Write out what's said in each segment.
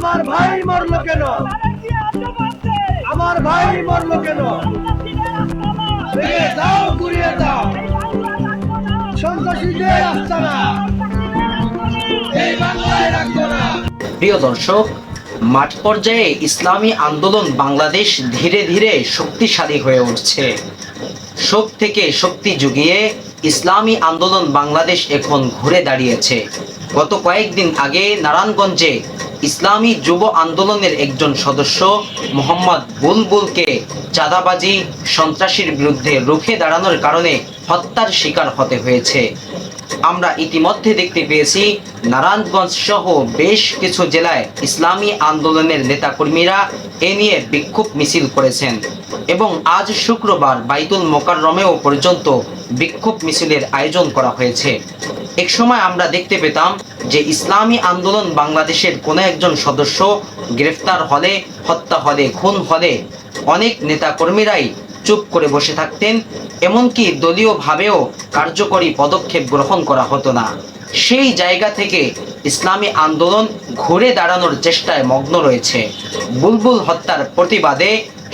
আমার ভাই মরলো কেন? আমার ভাই মরলো কেন? ভেঙে দাও, গুড়িয়ে দাও, সন্ত্রাসীদের আস্তানা এই বাংলায় রাখবো না। প্রিয় দর্শক, মাঠ পর্যায়ে ইসলামী আন্দোলন বাংলাদেশ ধীরে ধীরে শক্তিশালী হয়ে উঠছে। শোক থেকে শক্তি জুগিয়ে ইসলামী আন্দোলন বাংলাদেশ এখন ঘুরে দাঁড়িয়েছে। গত কয়েকদিন আগে নারায়ণগঞ্জে ইসলামী যুব আন্দোলনের একজন সদস্য মোহাম্মদ বুলবুলকে চাঁদাবাজি সন্ত্রাসীর বিরুদ্ধে রুখে দাঁড়ানোর কারণে হত্যার শিকার হতে হয়েছে। আমরা ইতিমধ্যে দেখতে পেয়েছি নারায়ণগঞ্জ সহ বেশ কিছু জেলায় ইসলামী আন্দোলনের নেতাকর্মীরা এ নিয়ে বিক্ষোভ মিছিল করেছেন এবং আজ শুক্রবার বাইতুল মোকাররমেও পর্যন্ত বিক্ষোভ মিছিলের আয়োজন করা হয়েছে। এক সময় আমরা দেখতে পেতাম যে ইসলামী আন্দোলন বাংলাদেশের কোনো একজন সদস্য গ্রেফতার হলে, হত্যা হলে, খুন হলে অনেক নেতাকর্মীরাই চুপ করে বসে থাকতেন, এমনকি দলীয়ভাবেও কার্যকরী পদক্ষেপ গ্রহণ করা হতো না। সেই জায়গা থেকে ইসলামী আন্দোলন ঘুরে দাঁড়ানোর চেষ্টায় মগ্ন রয়েছে। বুলবুল হত্যার প্রতিবাদে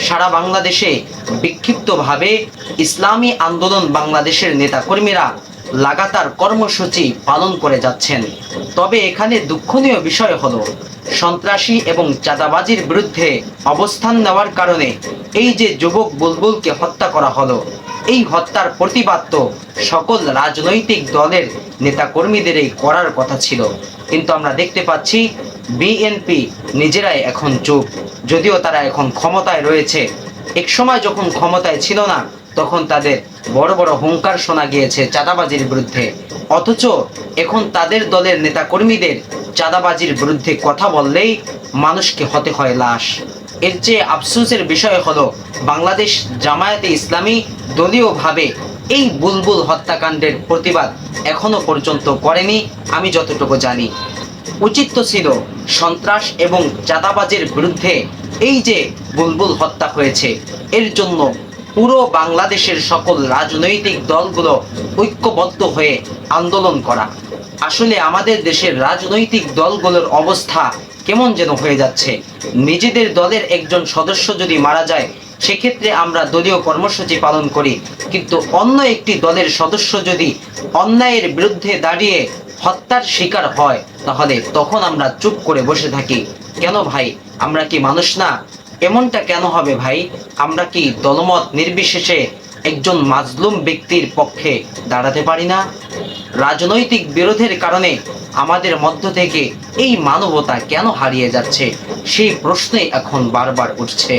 সারা বাংলাদেশে বিক্ষিপ্তভাবে ইসলামী আন্দোলন বাংলাদেশের নেতাকর্মীরা লাগাতার কর্মসূচি পালন করে যাচ্ছেন। তবে এখানে দুঃখনীয় বিষয় হলো সন্ত্রাসী এবং চাঁদাবাজির বিরুদ্ধে অবস্থান নেওয়ার কারণে এই যে যুবক বুলবুলকে হত্যা করা হলো, এই হত্যার প্রতিবাদ তো সকল রাজনৈতিক দলের নেতাকর্মীদেরই করার কথা ছিল, কিন্তু আমরা দেখতে পাচ্ছি বিএনপি নিজেরাই এখন চুপ। যদিও তারা এখন ক্ষমতায় রয়েছে, এক সময় যখন ক্ষমতায় ছিল না তখন তাদের বড় বড় হুঙ্কার শোনা গিয়েছে চাঁদাবাজির বিরুদ্ধে, অথচ এখন তাদের দলের নেতাকর্মীদের চাঁদাবাজির বিরুদ্ধে কথা বললেই মানুষকে হতে হয় লাশ। এর চেয়ে আফসোসের বিষয় হলো বাংলাদেশ জামায়াতে ইসলামী দলীয়ভাবে এই বুলবুল হত্যাকাণ্ডের প্রতিবাদ এখনো পর্যন্ত করেনি। আমি যতটুকু জানি উচিত তো ছিল সন্ত্রাস এবং চাঁদাবাজির বিরুদ্ধে এই যে বুলবুল হত্যা হয়েছে এর জন্য পুরো বাংলাদেশের সকল রাজনৈতিক দলগুলো ঐক্যবদ্ধ হয়ে আন্দোলন করা। আসলে আমাদের দেশের রাজনৈতিক দলগুলোর অবস্থা কেমন যেন হয়ে যাচ্ছে। নিজেদের দলের একজন সদস্য যদি মারা যায় সেক্ষেত্রে আমরা দলীয় কর্মসূচি পালন করি, কিন্তু অন্য একটি দলের সদস্য যদি অন্যায়ের বিরুদ্ধে দাঁড়িয়ে হত্যার শিকার হয় তাহলে তখন আমরা চুপ করে বসে থাকি। কেন ভাই, আমরা কি মানুষ না? এমনটা কেন হবে ভাই? আমরা কি দলমত নির্বিশেষে একজন মাজলুম ব্যক্তির পক্ষে দাঁড়াতে পারি না? রাজনৈতিক বিরোধের কারণে আমাদের মধ্য থেকে এই মানবতা কেন হারিয়ে যাচ্ছে সেই প্রশ্নই এখন বারবার উঠছে।